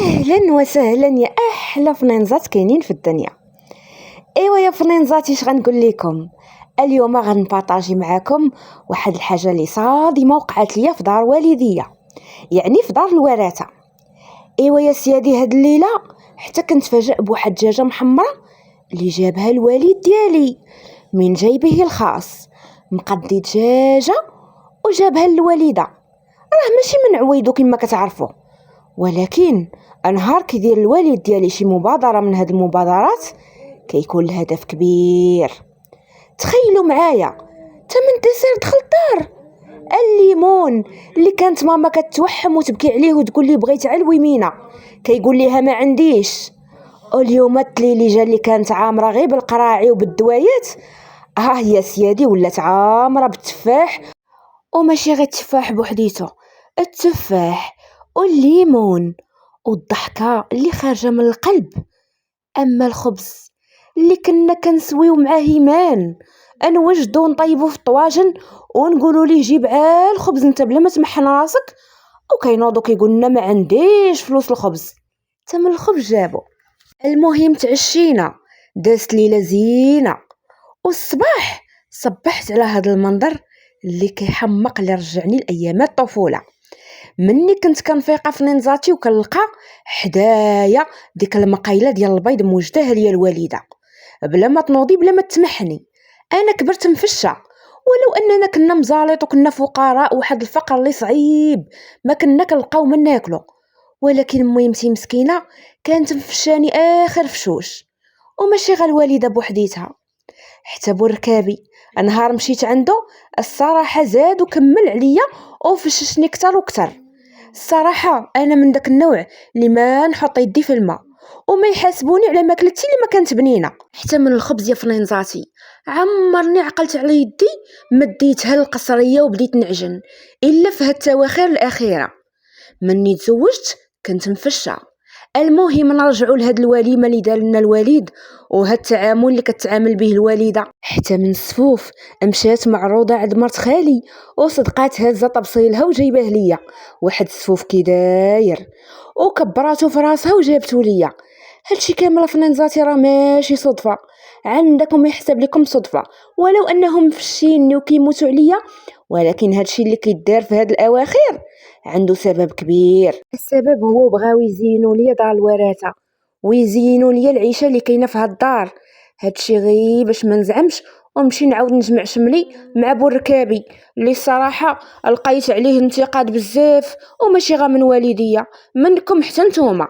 اهلا وسهلا يا احلى فنينزات كاينين في الدنيا. ايوا يا فنينزاتي، اش غنقول لكم اليوم؟ غنبارطاجي معاكم واحد الحاجه اللي صادمه وقعت ليا في دار والديا، يعني في دار الوراثه. ايوا يا سيادي، هاد الليله حتى كنتفاجئ بواحد الدجاجه محمره اللي جابها الوالد ديالي من جيبه الخاص. مقدي دجاجه وجابها للوالده، راه ماشي من عويدو كما كتعرفوا، ولكن نهار كيدير الوالد ديالي شي مبادره من هاد المبادرات كيكون الهدف كبير. تخيلوا معايا، تمن ديسير دخل الدار، الليمون اللي كانت ماما كتوحم وتبكي عليه وتقول لي بغيت على الويمينه كيقول ليها ما عنديش. اليوم التليلي جا اللي كانت عامره غير بالقراعي وبالدوايات، يا سيادي ولات عامره بالتفاح، وماشي غير التفاح بوحديته، التفاح والليمون والضحكه اللي خارجه من القلب. اما الخبز اللي كنا كنسويو مع هيمان، نوجدو ونطيبو في الطواجن ونقولوا ليه جيب عال الخبز انت بلا ما تمحن راسك، وكينوضو كيقول لنا ما عنديش فلوس الخبز. تمن الخبز جابو. المهم تعشينا، دازت ليله زينه، والصباح صبحت على هذا المنظر اللي كيحمق، اللي رجعني لايامات الطفوله. مني كنت كنفيقه في نينزاتي وكنلقى حدايا ديك المقيله ديال البيض موجداها ليا الوالده بلا ما تنوضي بلا ما تمحني. انا كبرت مفشه، ولو اننا كنا مزالط وكنا فقراء وواحد الفقر اللي صعيب ما كنا كنلقاو من ناكلو، ولكن ميمتي مسكينه كانت مفشاني اخر فشوش. وماشي غير الوالده بوحديتها، حتى بوركابي نهار مشيت عنده الصراحه زاد وكمل عليا وفششني كتر وكتر. الصراحه انا من داك النوع اللي ما نحط يدي في الماء وما يحاسبوني على ماكلتي اللي ما كانت بنينه. حتى من الخبز يا فنينزاتي عمرني عقلت على يدي مديتها للقصريه وبديت نعجن الا في هاد التواخير الاخيره. مني تزوجت كنت مفشه. المهم نرجعوا لهاد الوليمه اللي دار لنا الوالد وهاد التعامل اللي كتعامل به الوالده. حتى من السفوف مشات معروضه عند مرت خالي وصدقات هازه طبسيلها وجايبه ليا واحد السفوف كي داير، وكبراته في راسها وجابته ليا. هادشي كامل فنانزاتي راه ماشي صدفه، عندكم يحسب لكم صدفه ولو انهم فشيني وكيموتوا عليا، ولكن هادشي اللي كيدار في هاد الاواخر عنده سبب كبير. السبب هو بغاو يزينوا لي دار الوراثه ويزينوا لي العيشه اللي كاينه في هاد الدار. هادشي غير باش ما نزعمش ونمشي نعاود نجمع شملي مع بوركابي اللي الصراحه لقيت عليه انتقاد بزاف، وماشي غير من والديا، منكم حتى نتوما.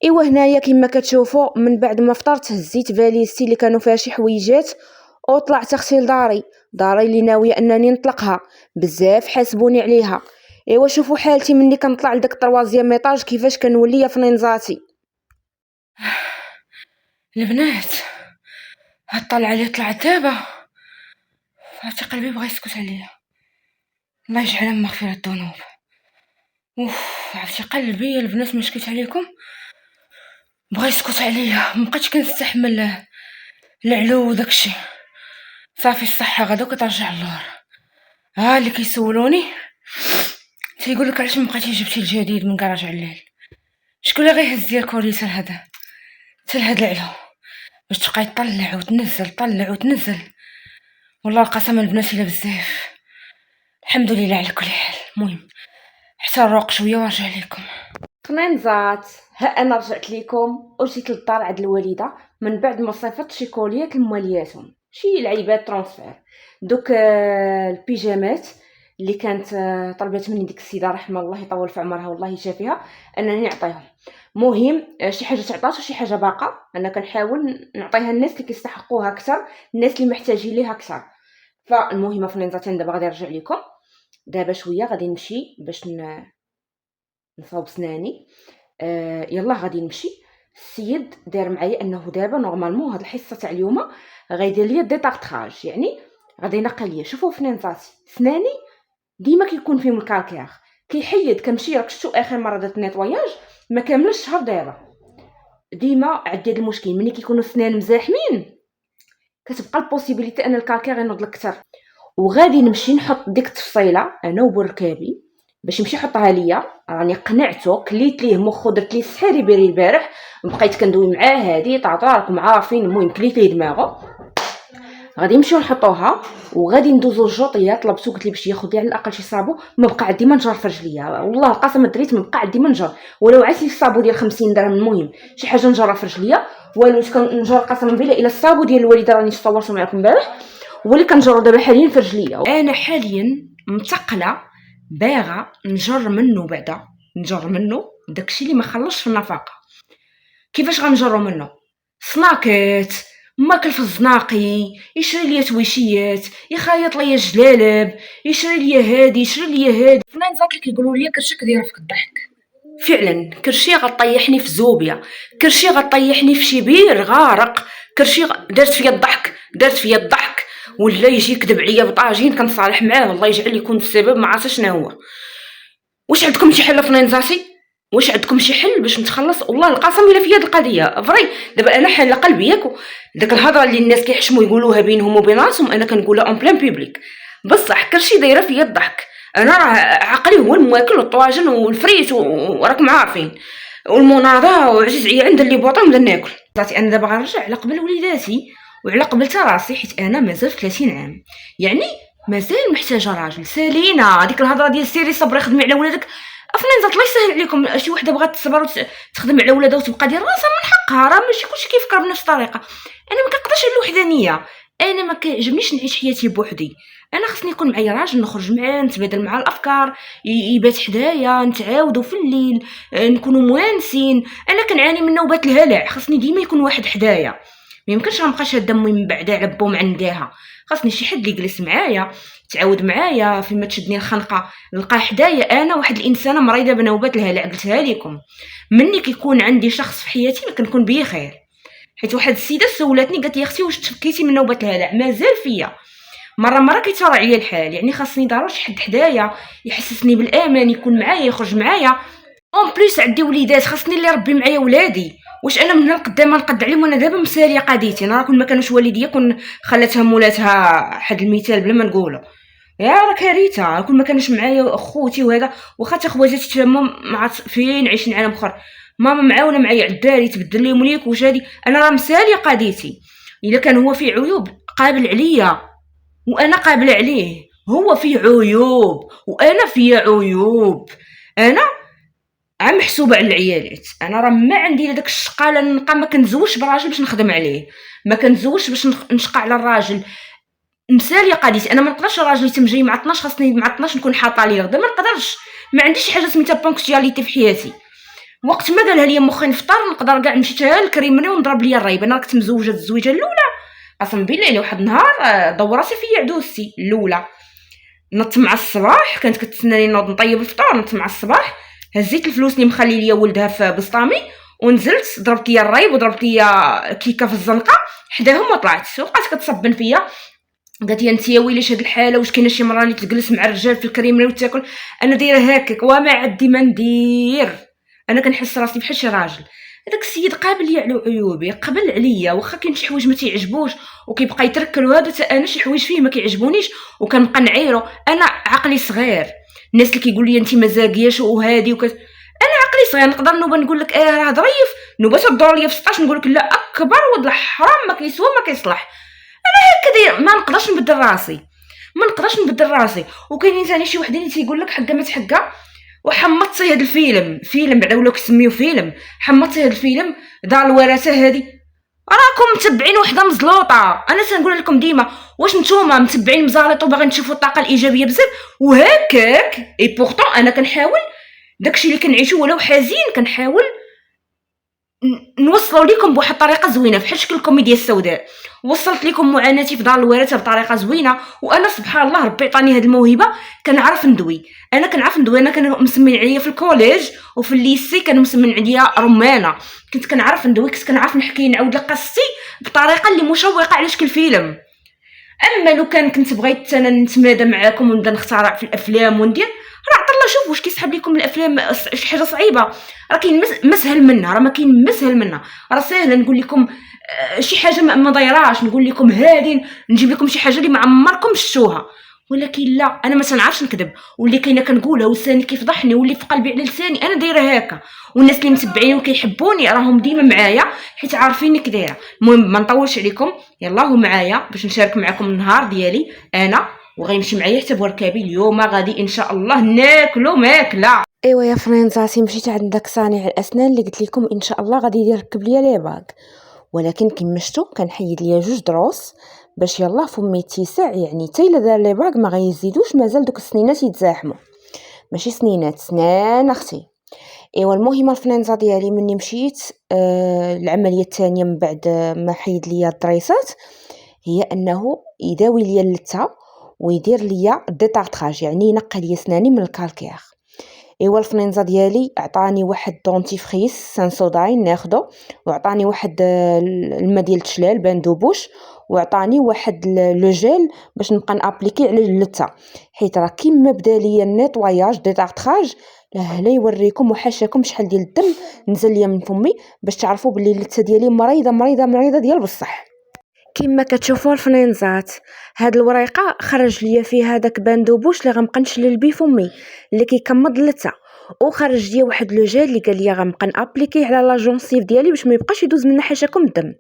ايوا هنايا كما كتشوفوا من بعد ما فطرت هزيت فاليزتي اللي كانوا فيها شي حويجات وطلعت اختي لداري اللي ناويه انني نطلقها. بزاف حاسبوني عليها. ايوا شوفوا حالتي مني كنطلع لداك الطروازيام ايطاج كيفاش كنولي يا فنينزاتي. البنات هاد الطلعه اللي طلعت دابا عرفتي قلبي بغا يسكت عليا، الله يجعلها من مغفرة الذنوب. عرفتي قلبي البنات ما شكيت عليكم بغا يسكت عليا، مبقيتش كنستحمل العلو وداكشي. صافي الصحه غدا كترجع اللور. اللي كيسولوني تيقول لك علاش ما بقيتي جبتي الجديد من كراج عليل، شكون اللي غيهز ليا الكوريسه لهذا حتى لهاد العلو باش تبقاي تطلع وتنزل طلع وتنزل. والله القسم البنات الا بزاف. الحمد لله على كل حال. المهم حتى نروق شويه ونرجع لكم. فنينزات، ها انا رجعت لكم وجيت للدار عند الوالده من بعد ما صيفط شي كوليات لموالياتهم، شي لعيبات ترونسفير. دوك البيجامات اللي كانت طلبت مني ديك السيده رحمه الله يطول في عمرها والله يشافيها انني نعطيهم. مهم شي حاجه تعطات وشي حاجه باقا، انا كنحاول نعطيها الناس اللي كيستحقوها اكثر، الناس اللي محتاجين ليها اكثر. فالمهم فنينزات دابا غادي نرجع لكم. دابا شويه غادي نمشي باش نصاوب سناني. يلا غادي نمشي. السيد دار معايا انه دابا نورمالمون هاد الحصه تاع اليوم غيدير ليا ديطارطاج، يعني غادي ينقي ليا. شوفوا فنينزاتي سناني ديما كيكون فيهم الكالكير، كيحيد كنمشي ركشتو اخر مره درت نيطواياج ما كاملش شهر. دابا ديما عندي هاد المشكل، ملي كيكونوا السنان مزاحمين كتبقى البوسيبيليتي ان الكالكير ينوض لك كثر. وغادي نمشي نحط ديك التفصيله انا وبركابي باش يمشي يحطها ليا. راني قنعته، كليت ليه مخو، درت ليه السحر يبيري البارح، بقيت كندوي معاه هادي طاطا راكم عارفين. المهم كليت ليه دماغه. غادي نمشيو نحطوها وغادي ندوزو الجوطيات. طلبتو قلت لي باش ياخذ لي على الاقل شي صابو، ما بقى عندي منجر في رجليا، والله القسم دريت ما بقى عندي منجر، ولو عاد لي الصابو ديال 50 درهم. المهم شي حاجه نجرها في رجليا، والو كنجر قسما بالله الا الصابو ديال الوالده راني صورته معكم امبارح، هو اللي كنجرو دابا حاليا في رجليا. انا حاليا متقله باغا نجر منه، بعدا نجر منه داكشي اللي ما خلصش في النفقه. كيفاش غنجرو منه؟ سناكات، ماكل في الزناقي، يشري ليا تويشيات، يخيط ليا جلالب، يشري ليا هادي، يشري ليا هادي. فنان زات اللي كيقولوا لي كرشك دايره فيك الضحك. فعلا كرشي غطيحني في زوبيا، كرشي غطيحني في شي بير غارق، كرشي دارت فيا الضحك، دارت فيا الضحك. ولا يجي يكذب عليا بطاجين كنصالح معاه، الله يجعل يكون السبب، ما عرفتش شنو هو. واش عندكم شي حل فنان زاتي؟ واش عندكم شي حل باش نتخلص؟ والله القسم الا في هاد القضيه فري. دابا انا حاله قلبي ياك، داك الهضره اللي الناس كيحشموا يقولوها بينهم وبين راسهم انا كنقولها اون بلان بيبليك. بصح كلشي دايره فيا الضحك. انا راه عقلي هو الماكل والطواجن والفريت وراكم عارفين، والمناضه وعزيز عليا عند اللي بوطه نبدا ناكل. صافي انا دابا غنرجع على قبل وليداتي وعلى قبل راسي، حيت انا مازال 30 عام، يعني مازال محتاجه راجل. سالينا هذيك الهضره ديال سيري صبري خدمي على ولادك. افنان زات الله يسهل عليكم، شي وحده بغات تصبر وتخدم على ولادها وتبقى ديال راسها من حقها، راه ماشي كلشي كيفكر بنفس الطريقه. انا ما كنقدرش على الوحدانيه، انا ما كيعجبنيش نعيش حياتي بوحدي. انا خصني يكون معايا راجل، نخرج معاه، نتبادل معاه الافكار، يبات حدايا، نتعاودوا في الليل، نكونوا موانسين. انا كنعاني من نوبات الهلع، خصني ديما يكون واحد حدايا، ما يمكنش غنبقى شاده امي من بعد على بوم عندها. خاصني شي حد اللي يجلس معايا، تعاود معايا فيما تشدني الخنقه، نلقى حدايا. انا واحد الانسانه مريضه بنوبات الهلع، قلتها لكم. مني كيكون عندي شخص في حياتي ما كنكون بخير. حيت واحد السيده سولاتني قالت لي اختي واش تفكيتي من نوبه الهلع؟ مازال فيا، مره كيترى عليا الحال، يعني خاصني ضروري شي حد حدايا يحسسني بالامان، يكون معايا، يخرج معايا. اون بليس عندي وليدات، خاصني اللي يربي معايا ولادي. واش انا من هنا لقدام نقد عليهم؟ وانا دابا مساليه قضيتي. انا كون ما كانوش والديا كون خلاتها مولاتها، حد المثال بلا ما نقولوا، يا راه كارثه. كون ما كانوش معايا اخوتي وهذا، واخا تا خواتاتي تما ما عرفت فين عايشين عالم اخر، ماما معاونه معايا على الداري تبدل لي مليك واش هادي. انا راه مساليه قضيتي. الا كان هو فيه عيوب قابل عليا وانا قابله عليه، هو فيه عيوب وانا فيه عيوب. انا عم محسوبه على العيالات. انا راه ما عندي داك الشقاله نبقى ما كنزوجش براجل باش نخدم عليه، ما كنزوجش باش نشقى على الراجل. مساليه قضيتي. انا ما نقدرش راجل يتم جاي مع 12 خاصني مع 12 نكون حاطه ليه غدا، ما نقدرش. ما عنديش حاجه سميتها بونكتياليتي في حياتي. وقت ما قالها لي مخي نفطر نقدر كاع نمشي حتى للكريمري ونضرب ليا الريب. انا كنت مزوجه الزويجه الاولى، قسم بالله الا واحد النهار دوراتي فيا عدوستي الاولى. نط مع الصباح، كانت كتسناني نوض نطيب الفطور، نط مع الصباح، هزيت الفلوس اللي مخلي ليا ولدها في بسطامي ونزلت ضربت ليا الريب وضربت ليا كيكه في الزنقه حداهم وطلعت. وبقات كتصبن فيا، قالت لي انت يا ويلي هاد الحاله، واش كاينه شي مرة اللي تجلس مع الرجال في الكريمري وتاكل؟ انا دايره هكاك وما عندي ما ندير. انا كنحس راسي بحال شي راجل. هذاك السيد قابل لي على عيوبي، قبل عليا، واخا كاين شي حوايج ما تيعجبوش وكيبقى يتركل وهذا، انا شي حوايج فيه ما كيعجبونيش وكنبقى نعيرو. انا عقلي صغير. الناس اللي كيقول لي انت مزاقياش وهادي انا عقلي صغير، نقدر نوبه نقول لك راه ظريف، نوبه تدور ليا في 16 نقول لك لا اكبر ولد الحرام ما كيسوى ما كيصلح. كدير ما نقدرش نبدل راسي، ما نقدرش نبدل راسي. وكاينين ثاني شي وحدين اللي تيقول لك حقا ما تحقا، وحمطتي هذا فيلم بعدا ولاو كيسميو فيلم، حمطتي هذا الفيلم دار الورثه هذه. راكم متبعين وحده مزلوطه. انا تنقول لكم ديما، واش نتوما متبعين مزالط وباغيين تشوفوا الطاقه الايجابيه بزاف وهكاك؟ اي بورطون انا كنحاول داكشي اللي كنعيشو ولو حزين كنحاول نوصلوا لكم بواحد الطريقه زوينه، بحال شكل الكوميديا السوداء. وصلت لكم معاناتي في دار الورثه بطريقه زوينه، وانا سبحان الله ربي عطاني هذه الموهبه. كنعرف ندوي، انا كانوا مسمين عليا في الكوليج وفي الليسي، كانوا مسمين عليا رمانه. كنت كنعرف ندوي، كنت كنعرف نحكي نعاود لك قصتي بطريقه اللي مشوقه على شكل فيلم. اما لو كنت بغيت انا نتمادى معاكم ونبدا نخترع في الافلام وندير، راه عطا الله شوف واش كيسحب لكم الافلام شي حاجه صعيبه. راه كاين مسهل منها، راه ما كاين مسهل منها. راه ساهل نقول لكم شي حاجه ما ضيراش، نقول لكم هادي نجيب لكم شي حاجه اللي ما عمركم شفتوها. ولكن لا، انا ما تنعرفش نكذب، واللي كاينه كنقولها ولساني كيفضحني واللي في قلبي على لساني انا دايره هكا. والناس اللي متبعيني وكيحبوني راهم ديما معايا حيت عارفيني كدايره. المهم ما نطولش عليكم، يلاه معايا باش نشارك معكم النهار ديالي انا، وغيمشي معايا حتى بوركابي. اليوم غادي ان شاء الله ناكلو ماكله. ايوا يا فرينزاتي، مشيت عند داك صانع الاسنان اللي قلت لكم ان شاء الله غادي يركب ليا لي باك، ولكن كما شفتوا كنحيد ليا جوج دروس باش يلاه فمي يتسع، يعني حتى الا دار لي باك ما غيزيدوش مازال دوك السنينات يتزاحموا، ماشي سنينات، سنان اختي. ايوا المهم الفرينزا ديالي مني مشيت العمليه الثانيه من بعد ما حيد ليا الضريسات هي انه يداوي ليا اللثه ويدير ليا ديتارطراج، يعني ينقي ليا سناني من الكالكير. ايوا الفرينزا ديالي عطاني واحد دونتيفريس سانسوداين ناخدو، وعطاني واحد الماء ديال التشلال بان دوبوش، وعطاني واحد لو جيل باش نبقى نابليكي على اللثه، حيت راه كيما بدا ليا النيطواياج ديتارطراج لا يوريكم وحاشاكم شحال ديال الدم نزل ليا من فمي باش تعرفوا بلي اللثه ديالي مريضه مريضه مريضه ديال بصح. كما كتشوفوا الفنينزات، هاد الوريقه خرج ليا فيها داك باندوبوش اللي غنبقى نشلل بيه فمي اللي كيكمض اللثه، وخرج ليا واحد لو جيل اللي قال لي غنبقى نابليكي على لا جونسيف ديالي باش ما يبقاش يدوز من حاشاكم الدم،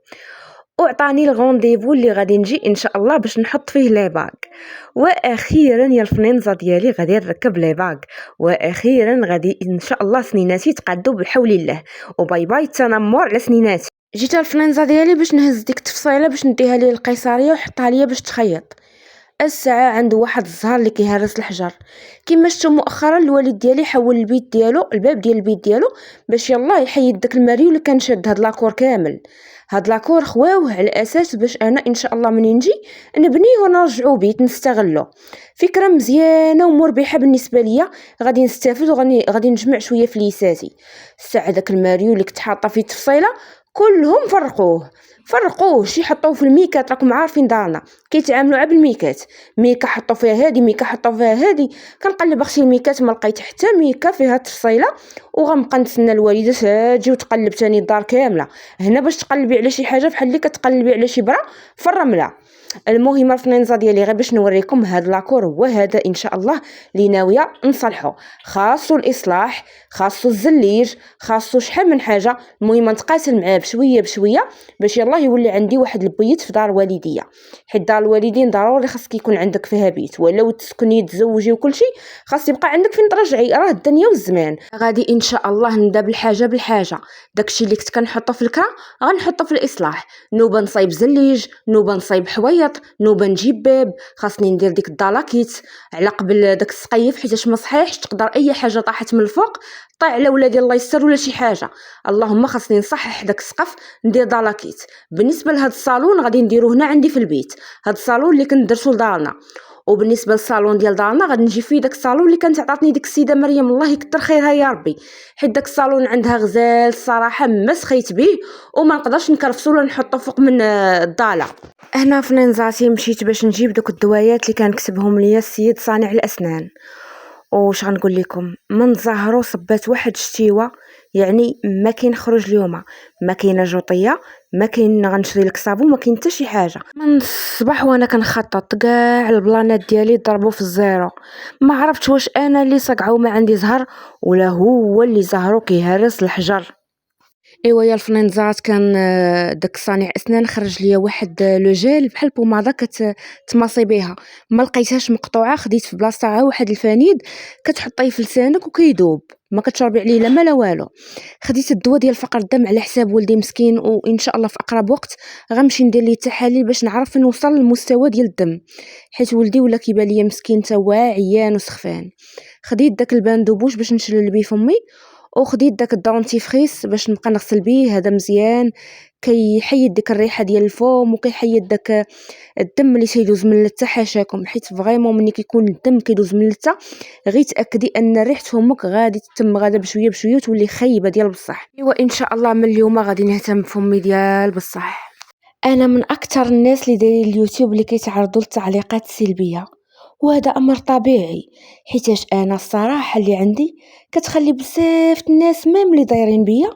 وعطاني الغونديفو اللي غادي نجي ان شاء الله باش نحط فيه لي باك. واخيرا يا الفنينزا ديالي غادي نركب لي باك، واخيرا غادي ان شاء الله سنيناتي تقادو بحول الله، وباي باي تنمر على سنيناتي. جيت الفلانزا ديالي باش نهز ديك التفصيله باش نديها ليه للقيصريه وحطها ليا باش تخيط. الساعه عنده واحد الزهر اللي كيهرس الحجر. كما شفتوا مؤخرا الوالد ديالي حول البيت ديالو، الباب ديال البيت ديالو باش يلاه يحيد داك الماريو اللي كان شاد هاد لاكور كامل. هاد لاكور خواوه على اساس باش انا ان شاء الله منين نجي نبنيه ونرجعو بيت نستغلو. فكره مزيانه ومربحه بالنسبه ليا، غادي نستافد وغادي نجمع شويه فليساتي. الساعه داك الماريو اللي كنت حاطه فيه التفصيله كلهم فرقوه شي حطوه في الميكات، راكم عارفين دارنا كيتعاملوا عا بالميكات، ميكا حطوا فيها هادي ميكا حطوا فيها هادي. كنقلب اختي الميكات ما لقيت حتى ميكا فيها التفصيله، وغنبقى نتسنى الوالده تجي وتقلب تاني الدار كامله هنا باش تقلبي على شي حاجه بحال اللي كتقلبي على شي برا في الرمله. المهم الفنينزا ديالي غير باش نوريكم هاد لاكور هو هذا ان شاء الله اللي ناويه نصلحو، خاصو الاصلاح، خاصو الزليج، خاصو شحال من حاجه. المهم نتقاتل معاه بشويه بشويه باش يلاه يولي عندي واحد البيت في دار والديا، حيت دار الوالدين ضروري خاصك يكون عندك فيها بيت، ولو تسكني تزوجي وكل شيء خاص يبقى عندك فين ترجعي، راه الدنيا والزمان. غادي ان شاء الله نبدا بالحاجه بالحاجه. داكشي اللي كنت كنحطه في الكرا غنحطه في الاصلاح، نوبه نصايب زليج، نوبه نصايب حويط، نوبه نجيب باب، خاصني ندير ديك الدلاكيت على قبل داك السقيف حيتاش ما صحيحش تقدر اي حاجه طاحت من الفوق طيح على ولادي الله يستر ولا شي حاجه. اللهم خاصني نصحح داك السقف ندير دلاكيت. بالنسبه لهاد الصالون غادي نديرو هنا عندي في البيت، هاد الصالون اللي كنت درتو لدارنا. وبالنسبه للصالون ديال دارنا غادي نجي فيه داك الصالون اللي كانت عطاتني ديك السيده مريم الله يكثر خيرها يا ربي، حيت داك الصالون عندها غزال الصراحه ما سخيت به وما نقدرش نكرفسو ولا نحطو فوق من الضاله. هنا في نينزاتي مشيت باش نجيب دوك الدوايات اللي كان كتبهم ليا السيد صانع الاسنان. واش غنقول لكم، من ظهرو صبات واحد الشتيوه، يعني ما كاين خروج اليوم، ما كاينه جوطيه، ما كاين غنشري لك صابون، ما كاين حتى شي حاجه. من الصباح وانا كنخطط كاع البلانات ديالي ضربوا في الزيرو، ما عرفتش واش انا اللي صقعو ما عندي زهر ولا هو اللي زهرو كيهرس الحجر. ايوا يا الفنينزات كان داك صانع اسنان خرج ليا واحد لو جيل بحال بوماده كتماصي بها، ما لقيتهاش مقطوعه خديت في بلاصتها واحد الفنيد كتحطيه في لسانك وكيذوب، ما كتشربي عليه لا ما لا والو. خديت الدواء ديال فقر الدم على حساب ولدي مسكين، وان شاء الله في اقرب وقت غنمشي ندير ليه التحاليل باش نعرف فين وصل المستوى ديال الدم، حيت ولدي ولا كيبان ليا مسكين تا هو عيان وسخفان. خديت داك الباندوبوش باش نشلل بيه فمي، وخديت داك الدونتيفريس باش نبقى نغسل بيه، هذا مزيان كيحيد ديك الريحه ديال الفم وكيحيد داك الدم اللي تيدوز من اللثه حاشاكم، حيت فريمون ملي كيكون الدم كيدوز من اللثه غير تاكدي ان ريحه فمك غادي تتم غادا بشويه بشويه وتولي خايبه ديال بصح. ايوا ان شاء الله من اليوم غادي نهتم بفمي ديال بصح. انا من اكثر الناس اللي دايرين اليوتيوب اللي كيتعرضوا للتعليقات السلبيه، وهذا امر طبيعي حيتاش انا الصراحه اللي عندي كتخلي بزاف الناس ميم اللي دايرين بيا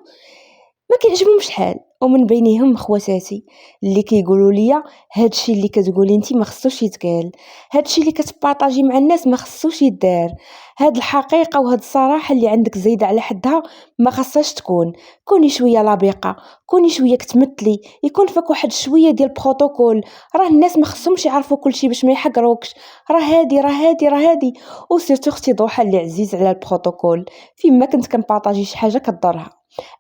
ما كيعجبهمش الحال، ومن بينهم خواتاتي اللي كيقولوا لي هادشي اللي كتقولي انت ما خصوش يتقال، هادشي اللي كتبارطاجي مع الناس ما خصوش يدار، هاد الحقيقه وهاد الصراحه اللي عندك زايده على حدها ما خصهاش تكون. كوني شويه لبقه، كوني شويه كتمثلي، يكون فيك واحد شويه ديال البروتوكول. راه الناس ما خصهمش يعرفوا كلشي باش ما يحقروكش. راه هادي وسيرتو اختي ضحى اللي عزيز على البروتوكول. فيما كنت كنبارطاجي شي حاجه كضرها،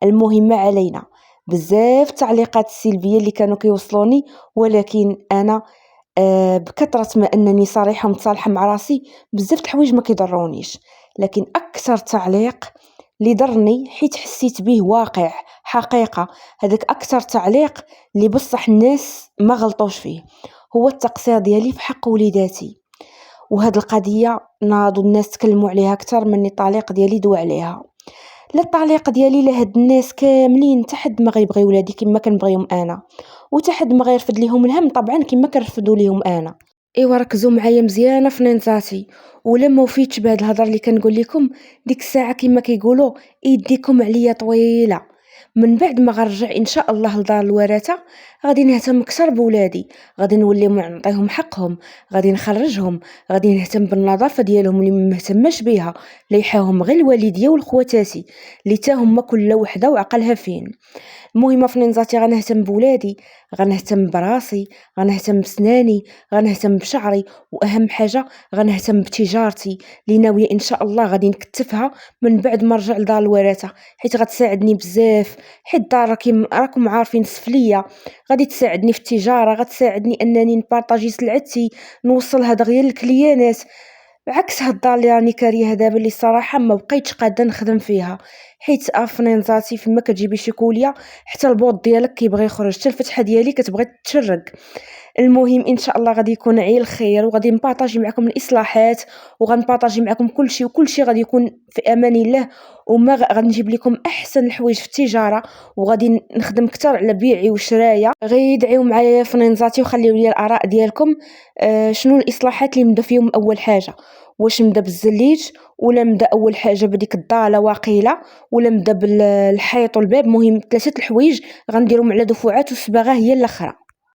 المهمة علينا. بزاف التعليقات السلبية اللي كانوا كيوصلوني، ولكن أنا بكثرة ما أنني صريحة ومتصالحة مع راسي، بزاف د الحوايج ما كيضرونيش. لكن أكثر تعليق اللي ضرني حيت حسيت به واقع حقيقة، هذاك أكثر تعليق اللي بصح الناس ما غلطوش فيه، هو التقصير ديالي في حق وليداتي. وهاد القضية ناضوا الناس تكلموا عليها أكثر من التعليق ديالي دوا عليها. لا التعليق ديالي لهاد الناس كاملين تحد ما غيبغي ولادي كما كنبغيهم انا، وتحد ما غيرفد ليهم الهم طبعا كما كنرفدوا ليهم انا. ايوا ركزوا معايا مزيانه في نينزاتي، ولا ما وفيتش بهاد الهضره اللي كنقول لكم ديك الساعه كما كيقولوا يديكم عليا طويله. من بعد ما غنرجع ان شاء الله لدار الورثه، غادي نهتم اكثر بولادي، غادي نولي نعطيهم حقهم، غادي نخرجهم، غادي نهتم بالنظافه ديالهم اللي ما مهتماش بها، ليحاهم غير الوالديه والخواتاتي اللي تا هما كل وحده وعقلها فين. المهم في نينزاتي غنهتم بولادي، غنهتم براسي، غنهتم بسناني، غنهتم بشعري، واهم حاجه غنهتم بتجارتي اللي ناويه ان شاء الله غادي نكتفها من بعد ما نرجع لدار الورثه، حيت غتساعدني بزاف. حيت الدار راكم عارفين السفليه، غادي تساعدني في التجاره، غتساعدني انني نبارطاجي سلعتي، نوصلها دغيا للكليانات. بعكس هاد الدار اللي راني كارياها دابا اللي الصراحه ما بقيتش قاده نخدم فيها، حيت افنين ذاتي فيما كتجيبي شي كوليه حتى البوط ديالك كيبغي يخرج، حتى الفتحه ديالي كتبغي تشرق. المهم ان شاء الله غادي يكون عيل خير، وغادي نبارطاجي معكم الاصلاحات، وغنبارطاجي معكم كلشي غادي يكون في امان الله. وما غنجيب لكم احسن الحوايج في التجاره، وغادي نخدم اكثر على بيعي وشرايا. غير دعيو معايا يا فنينزاتي وخليو لي الاراء ديالكم. شنو الاصلاحات اللي نبدا فيهم؟ اول حاجه واش نبدا بالزليج، ولا نبدا اول حاجه بديك الضاله واقيله، ولا نبدا بالحيط والباب؟ مهم ثلاثه الحوايج غنديرهم على دفعات والصباغه هي الاخرى.